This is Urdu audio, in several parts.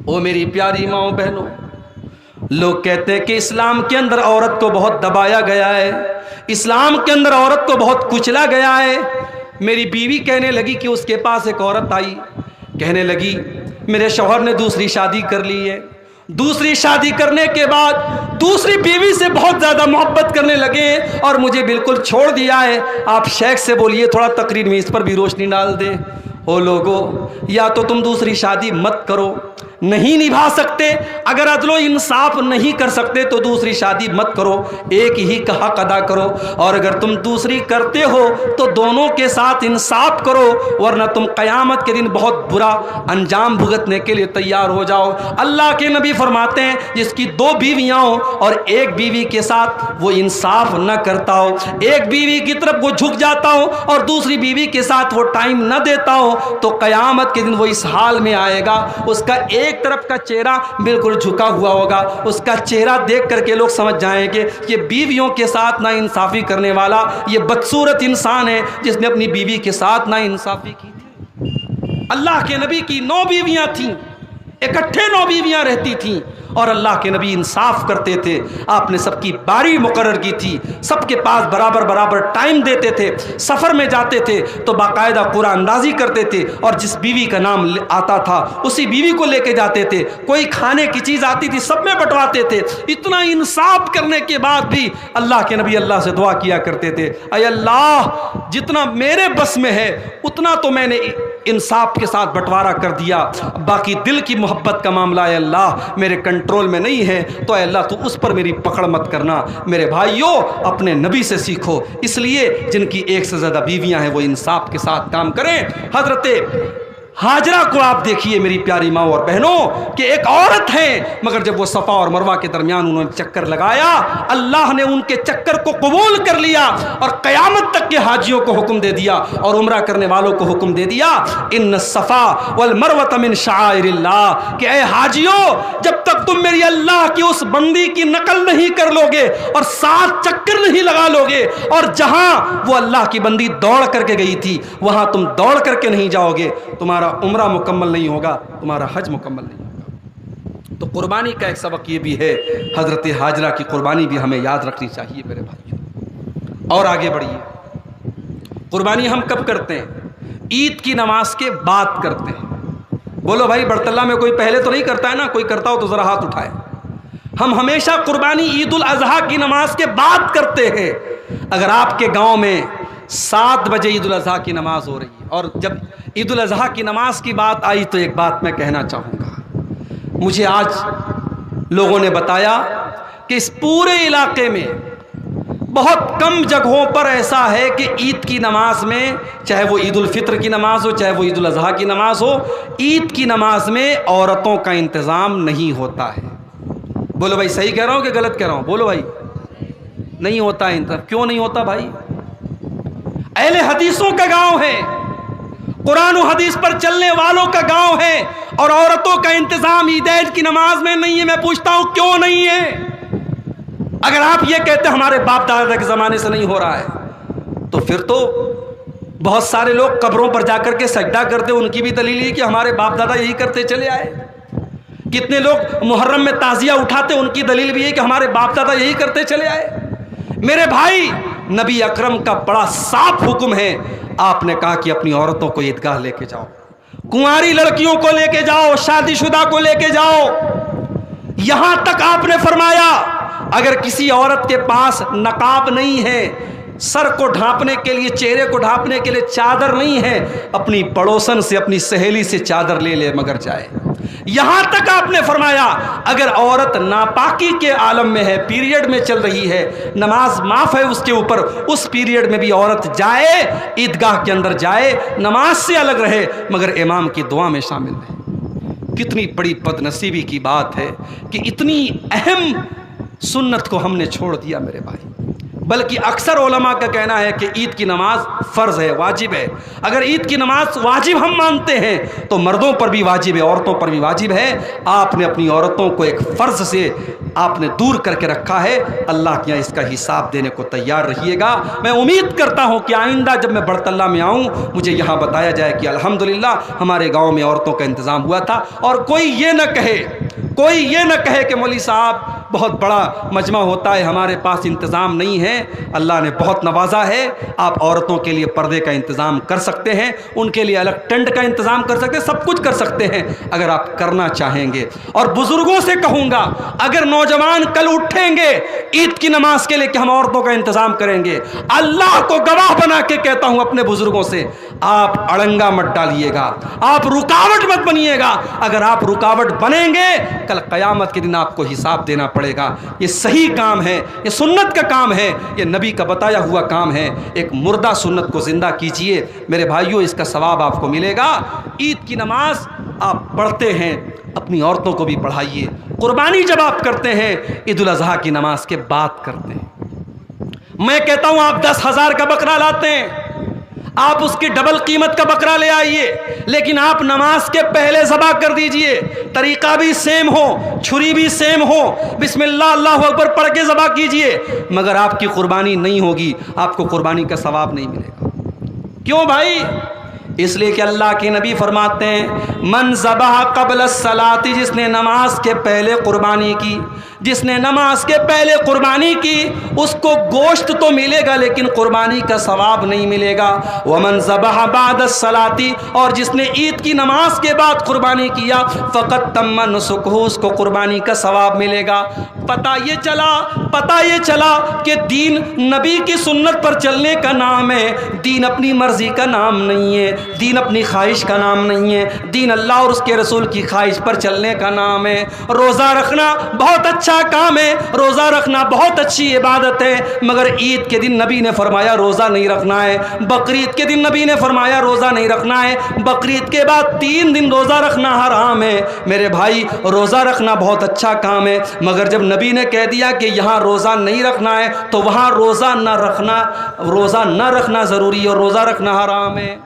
او میری پیاری ماؤں بہنوں، لوگ کہتے ہیں کہ اسلام کے اندر عورت کو بہت دبایا گیا ہے، اسلام کے اندر عورت کو بہت کچلا گیا ہے۔ میری بیوی کہنے لگی کہ اس کے پاس ایک عورت آئی، کہنے لگی میرے شوہر نے دوسری شادی کر لی ہے، دوسری شادی کرنے کے بعد دوسری بیوی سے بہت زیادہ محبت کرنے لگے اور مجھے بالکل چھوڑ دیا ہے۔ آپ شیخ سے بولیے تھوڑا تقریر میں اس پر بھی روشنی ڈال دیں۔ او لوگو، یا تو تم دوسری شادی مت کرو، نہیں نبھا سکتے، اگر عدل و انصاف نہیں کر سکتے تو دوسری شادی مت کرو، ایک ہی کا حق ادا کرو، اور اگر تم دوسری کرتے ہو تو دونوں کے ساتھ انصاف کرو، ورنہ تم قیامت کے دن بہت برا انجام بھگتنے کے لیے تیار ہو جاؤ۔ اللہ کے نبی فرماتے ہیں جس کی دو بیویاں ہوں اور ایک بیوی کے ساتھ وہ انصاف نہ کرتا ہو، ایک بیوی کی طرف وہ جھک جاتا ہو اور دوسری بیوی کے ساتھ وہ ٹائم نہ دیتا ہو، تو قیامت کے دن وہ اس حال میں آئے گا، اس کا ایک طرف کا چہرہ بالکل جھکا ہوا ہوگا، اس کا چہرہ دیکھ کر کے لوگ سمجھ جائیں گے یہ بیویوں کے ساتھ نا انصافی کرنے والا یہ بدصورت انسان ہے جس نے اپنی بیوی کے ساتھ نا انصافی کی تھی۔ اللہ کے نبی کی 9 بیویاں تھیں، اکٹھے 9 بیویاں رہتی تھیں، اور اللہ کے نبی انصاف کرتے تھے، آپ نے سب کی باری مقرر کی تھی، سب کے پاس برابر برابر ٹائم دیتے تھے، سفر میں جاتے تھے تو باقاعدہ قرآن اندازی کرتے تھے، اور جس بیوی کا نام آتا تھا اسی بیوی کو لے کے جاتے تھے، کوئی کھانے کی چیز آتی تھی سب میں بٹواتے تھے۔ اتنا انصاف کرنے کے بعد بھی اللہ کے نبی اللہ سے دعا کیا کرتے تھے، اے اللہ جتنا میرے بس میں ہے اتنا تو میں نے انصاف کے ساتھ بٹوارا کر دیا، باقی دل کی محبت کا معاملہ اے اللہ میرے کنٹرول میں نہیں ہے، تو اے اللہ تو اس پر میری پکڑ مت کرنا۔ میرے بھائیوں، اپنے نبی سے سیکھو، اس لیے جن کی ایک سے زیادہ بیویاں ہیں وہ انصاف کے ساتھ کام کریں۔ حضرت ہاجرہ کو آپ دیکھیے میری پیاری ماں اور بہنوں کہ ایک عورت ہے، مگر جب وہ صفا اور مروہ کے درمیان انہوں نے چکر لگایا، اللہ نے ان کے چکر کو قبول کر لیا اور قیامت تک کے حاجیوں کو حکم دے دیا اور عمرہ کرنے والوں کو حکم دے دیا، ان الصفا والمروہ من شعائر اللہ، کہ اے حاجیوں جب تک تم میری اللہ کی اس بندی کی نقل نہیں کر لو گے اور 7 چکر نہیں لگا لو گے، اور جہاں وہ اللہ کی بندی دوڑ کر کے گئی تھی وہاں تم دوڑ کر کے نہیں جاؤ گے، تمہارا عمرہ مکمل نہیں ہوگا، تمہارا حج مکمل نہیں ہوگا۔ تو قربانی کا ایک سبق یہ بھی ہے، حضرت ہاجرہ کی قربانی بھی ہمیں یاد رکھنی چاہیے میرے بھائیوں۔ اور آگے بڑھیے، قربانی ہم کب کرتے ہیں؟ عید کی نماز کے بعد کرتے ہیں۔ بولو بھائی، برطلہ میں کوئی پہلے تو نہیں کرتا ہے نا؟ کوئی کرتا ہو تو ذرا ہاتھ اٹھائے۔ ہم ہمیشہ قربانی عید الاضحیٰ کی نماز کے بعد کرتے ہیں۔ اگر آپ کے گاؤں میں 7 بجے عید الاضحیٰ کی نماز ہو رہی ہے اور جب عید الاضحیٰ کی نماز کی بات آئی تو ایک بات میں کہنا چاہوں گا، مجھے آج لوگوں نے بتایا کہ اس پورے علاقے میں بہت کم جگہوں پر ایسا ہے کہ عید کی نماز میں، چاہے وہ عید الفطر کی نماز ہو چاہے وہ عید الاضحیٰ کی نماز ہو، عید کی نماز میں عورتوں کا انتظام نہیں ہوتا ہے۔ بولو بھائی، صحیح کہہ رہا ہوں کہ غلط کہہ رہا ہوں؟ بولو بھائی، نہیں ہوتا ہے انتظام۔ کیوں نہیں ہوتا بھائی؟ اہل حدیثوں کا گاؤں ہے، قرآن و حدیث پر چلنے والوں کا گاؤں ہے، اور عورتوں کا انتظام عیدین کی نماز میں نہیں ہے۔ میں پوچھتا ہوں کیوں نہیں ہے؟ اگر آپ یہ کہتے ہیں ہمارے باپ دادا کے زمانے سے نہیں ہو رہا ہے، تو پھر تو بہت سارے لوگ قبروں پر جا کر کے سجدہ کرتے، ان کی بھی دلیل یہ کہ ہمارے باپ دادا یہی کرتے چلے آئے۔ کتنے لوگ محرم میں تعزیہ اٹھاتے، ان کی دلیل بھی ہے کہ ہمارے باپ دادا یہی کرتے چلے آئے۔ میرے بھائی، نبی اکرم کا بڑا صاف حکم ہے، آپ نے کہا کہ اپنی عورتوں کو عیدگاہ لے کے جاؤ، کنواری لڑکیوں کو لے کے جاؤ، شادی شدہ کو لے کے جاؤ۔ یہاں تک آپ نے فرمایا اگر کسی عورت کے پاس نقاب نہیں ہے، سر کو ڈھانپنے کے لیے، چہرے کو ڈھانپنے کے لیے چادر نہیں ہے، اپنی پڑوسن سے، اپنی سہیلی سے چادر لے لے مگر جائے۔ یہاں تک آپ نے فرمایا اگر عورت ناپاکی کے عالم میں ہے، پیریڈ میں چل رہی ہے، نماز معاف ہے اس کے اوپر، اس پیریڈ میں بھی عورت جائے، عیدگاہ کے اندر جائے، نماز سے الگ رہے مگر امام کی دعا میں شامل رہے۔ کتنی بڑی بد نصیبی کی بات ہے کہ اتنی اہم سنت کو ہم نے چھوڑ دیا میرے بھائی۔ بلکہ اکثر علماء کا کہنا ہے کہ عید کی نماز فرض ہے، واجب ہے۔ اگر عید کی نماز واجب ہم مانتے ہیں تو مردوں پر بھی واجب ہے، عورتوں پر بھی واجب ہے۔ آپ نے اپنی عورتوں کو ایک فرض سے آپ نے دور کر کے رکھا ہے، اللہ کے یہاں اس کا حساب دینے کو تیار رہیے گا۔ میں امید کرتا ہوں کہ آئندہ جب میں برطلہ میں آؤں مجھے یہاں بتایا جائے کہ الحمدللہ ہمارے گاؤں میں عورتوں کا انتظام ہوا تھا، اور کوئی یہ نہ کہے کہ مولوی صاحب بہت بڑا مجمع ہوتا ہے، ہمارے پاس انتظام نہیں ہے۔ اللہ نے بہت نوازا ہے، آپ عورتوں کے لیے پردے کا انتظام کر سکتے ہیں، ان کے لیے الگ ٹینٹ کا انتظام کر سکتے ہیں، سب کچھ کر سکتے ہیں اگر آپ کرنا چاہیں گے۔ اور بزرگوں سے کہوں گا، اگر نوجوان کل اٹھیں گے عید کی نماز کے لیے کہ ہم عورتوں کا انتظام کریں گے، اللہ کو گواہ بنا کے کہتا ہوں اپنے بزرگوں سے، آپ اڑنگا مت ڈالیے گا، آپ رکاوٹ مت بنیے گا۔ اگر آپ رکاوٹ بنیں گے کل قیامت کے دن آپ کو حساب دینا پڑے گا۔ یہ صحیح کام ہے، یہ سنت کا کام ہے، یہ نبی کا بتایا ہوا کام ہے۔ ایک مردہ سنت کو زندہ کیجئے میرے بھائیوں، اس کا ثواب آپ کو ملے گا۔ عید کی نماز آپ پڑھتے ہیں، اپنی عورتوں کو بھی پڑھائیے۔ قربانی جب آپ کرتے ہیں عید الاضحیٰ کی نماز کے بعد کرتے ہیں۔ میں کہتا ہوں آپ 10,000 کا بکرا لاتے ہیں، آپ اس کی ڈبل قیمت کا بکرا لے آئیے، لیکن آپ نماز کے پہلے ذبح کر دیجئے، طریقہ بھی سیم ہو، چھری بھی سیم ہو، بسم اللہ اللہ اکبر پڑھ کے ذبح کیجئے، مگر آپ کی قربانی نہیں ہوگی، آپ کو قربانی کا ثواب نہیں ملے گا۔ کیوں بھائی؟ اس لیے کہ اللہ کے نبی فرماتے ہیں من ذبح قبل الصلاۃ، جس نے نماز کے پہلے قربانی کی، جس نے نماز کے پہلے قربانی کی اس کو گوشت تو ملے گا لیکن قربانی کا ثواب نہیں ملے گا۔ ومن ذبح بعد الصلاۃ، اور جس نے عید کی نماز کے بعد قربانی کیا فقط تم نسکہ، اس کو قربانی کا ثواب ملے گا۔ پتہ یہ چلا کہ دین نبی کی سنت پر چلنے کا نام ہے، دین اپنی مرضی کا نام نہیں ہے، دین اپنی خواہش کا نام نہیں ہے، دین اللہ اور اس کے رسول کی خواہش پر چلنے کا نام ہے۔ روزہ رکھنا بہت اچھا کام ہے، روزہ رکھنا بہت اچھی عبادت ہے، مگر عید کے دن نبی نے فرمایا روزہ نہیں رکھنا ہے، بقرعید کے دن نبی نے فرمایا روزہ نہیں رکھنا ہے، بقرعید کے بعد 3 دن روزہ رکھنا حرام ہے۔ میرے بھائی روزہ رکھنا بہت اچھا کام ہے، مگر جب نبی نے کہہ دیا کہ یہاں روزہ نہیں رکھنا ہے تو وہاں روزہ نہ رکھنا ضروری ہے اور روزہ رکھنا حرام ہے۔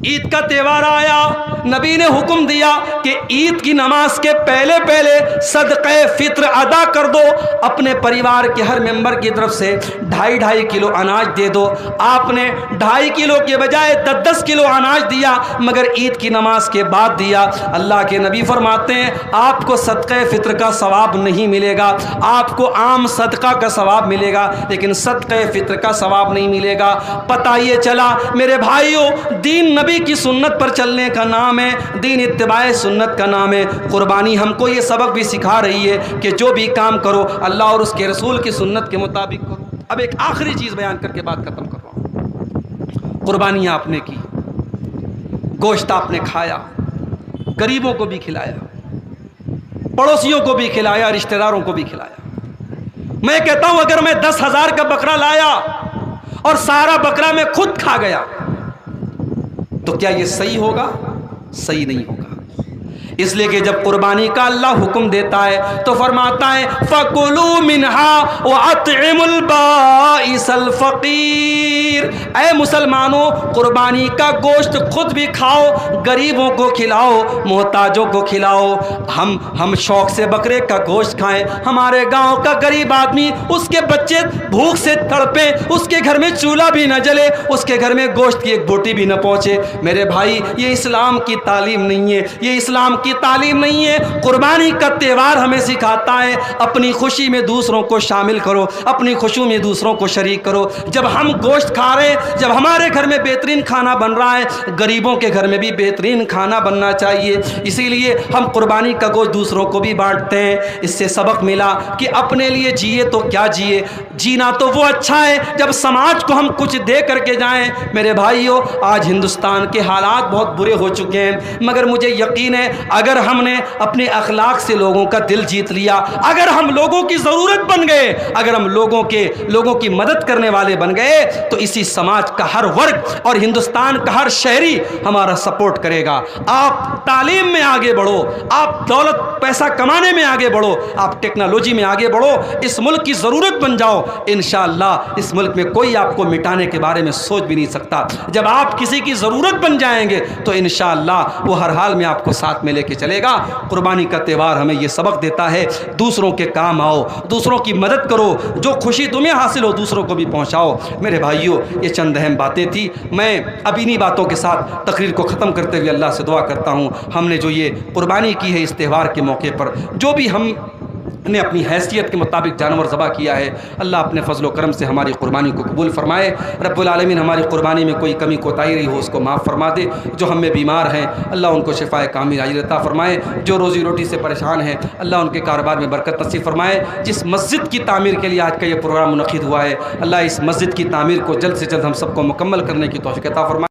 عید کا تہوار آیا، نبی نے حکم دیا کہ عید کی نماز کے پہلے صدقہ فطر ادا کر دو، اپنے پریوار کے ہر ممبر کی طرف سے 2.5 کلو اناج دے دو۔ آپ نے 2.5 کلو کے بجائے 10 کلو اناج دیا، مگر عید کی نماز کے بعد دیا۔ اللہ کے نبی فرماتے ہیں آپ کو صدقہ فطر کا ثواب نہیں ملے گا، آپ کو عام صدقہ کا ثواب ملے گا لیکن صدقہ فطر کا ثواب نہیں ملے گا۔ پتہ یہ چلا میرے بھائیوں، دین نبی کی سنت پر چلنے کا نام ہے، دین اتباع سنت کا نام ہے۔ قربانی ہم کو یہ سبق بھی سکھا رہی ہے کہ جو بھی کام کرو اللہ اور اس کے رسول کی سنت کے مطابق کرو۔ اب ایک آخری چیز بیان کر کے بات ختم کر رہا ہوں۔ قربانیاں آپ نے کی، گوشت آپ نے کھایا، غریبوں کو بھی کھلایا، پڑوسیوں کو بھی کھلایا، رشتہ داروں کو بھی کھلایا۔ میں کہتا ہوں اگر میں 10,000 کا بکرا لایا اور سارا بکرا میں خود کھا گیا تو کیا یہ صحیح ہوگا؟ صحیح نہیں ہوگا۔ اس لیے کہ جب قربانی کا اللہ حکم دیتا ہے تو فرماتا ہے فَكُلُوا مِنْهَا وَأَطْعِمُوا الْبَائِسَ الْفَقِيرَ۔ اے مسلمانوں، قربانی کا گوشت خود بھی کھاؤ، غریبوں کو کھلاؤ، محتاجوں کو کھلاؤ۔ ہم شوق سے بکرے کا گوشت کھائیں، ہمارے گاؤں کا غریب آدمی اس کے بچے بھوک سے تڑپیں، اس کے گھر میں چولہا بھی نہ جلے، اس کے گھر میں گوشت کی ایک بوٹی بھی نہ پہنچے۔ میرے بھائی یہ اسلام کی تعلیم نہیں ہے، یہ اسلام کی تعلیم نہیں ہے۔ قربانی کا تہوار ہمیں سکھاتا ہے اپنی خوشی میں دوسروں کو شامل کرو، اپنی خوشی میں دوسروں کو شریک کرو۔ جب ہم گوشت کھا رہے ہیں، جب ہمارے گھر میں بہترین کھانا بن رہا ہے، غریبوں کے گھر میں بھی بہترین کھانا بننا چاہیے۔ اسی لیے ہم قربانی کا گوشت دوسروں کو بھی بانٹتے ہیں۔ اس سے سبق ملا کہ اپنے لیے جیے تو کیا جیے، جینا تو وہ اچھا ہے جب سماج کو ہم کچھ دے کر کے جائیں۔ میرے بھائیوں، آج ہندوستان کے حالات بہت برے ہو چکے ہیں، مگر مجھے یقین ہے اگر ہم نے اپنے اخلاق سے لوگوں کا دل جیت لیا، اگر ہم لوگوں کی ضرورت بن گئے، اگر ہم لوگوں کی مدد کرنے والے بن گئے، تو اسی سماج کا ہر ورگ اور ہندوستان کا ہر شہری ہمارا سپورٹ کرے گا۔ آپ تعلیم میں آگے بڑھو، آپ دولت پیسہ کمانے میں آگے بڑھو، آپ ٹیکنالوجی میں آگے بڑھو، اس ملک کی ضرورت بن جاؤ، انشاءاللہ اس ملک میں کوئی آپ کو مٹانے کے بارے میں سوچ بھی نہیں سکتا۔ جب آپ کسی کی ضرورت بن جائیں گے تو انشاءاللہ وہ ہر حال میں آپ کو ساتھ میں لے کے چلے گا۔ قربانی کا تہوار ہمیں یہ سبق دیتا ہے، دوسروں کے کام آؤ، دوسروں کی مدد کرو، جو خوشی تمہیں حاصل ہو دوسروں کو بھی پہنچاؤ۔ میرے بھائیوں، یہ چند اہم باتیں تھیں۔ میں اب انہی باتوں کے ساتھ تقریر کو ختم کرتے ہوئے اللہ سے دعا کرتا ہوں، ہم نے جو یہ قربانی کی ہے اس تہوار کے موقع پر، جو بھی ہم نے اپنی حیثیت کے مطابق جانور ذبح کیا ہے، اللہ اپنے فضل و کرم سے ہماری قربانی کو قبول فرمائے۔ رب العالمین ہماری قربانی میں کوئی کمی کوتاہی رہی ہو اس کو معاف فرما دے۔ جو ہم میں بیمار ہیں اللہ ان کو شفائے کامل عاجل عطا فرمائے۔ جو روزی روٹی سے پریشان ہیں اللہ ان کے کاروبار میں برکت نصیب فرمائے۔ جس مسجد کی تعمیر کے لیے آج کا یہ پروگرام منعقد ہوا ہے، اللہ اس مسجد کی تعمیر کو جلد سے جلد ہم سب کو مکمل کرنے کی توفیق عطا فرمائے۔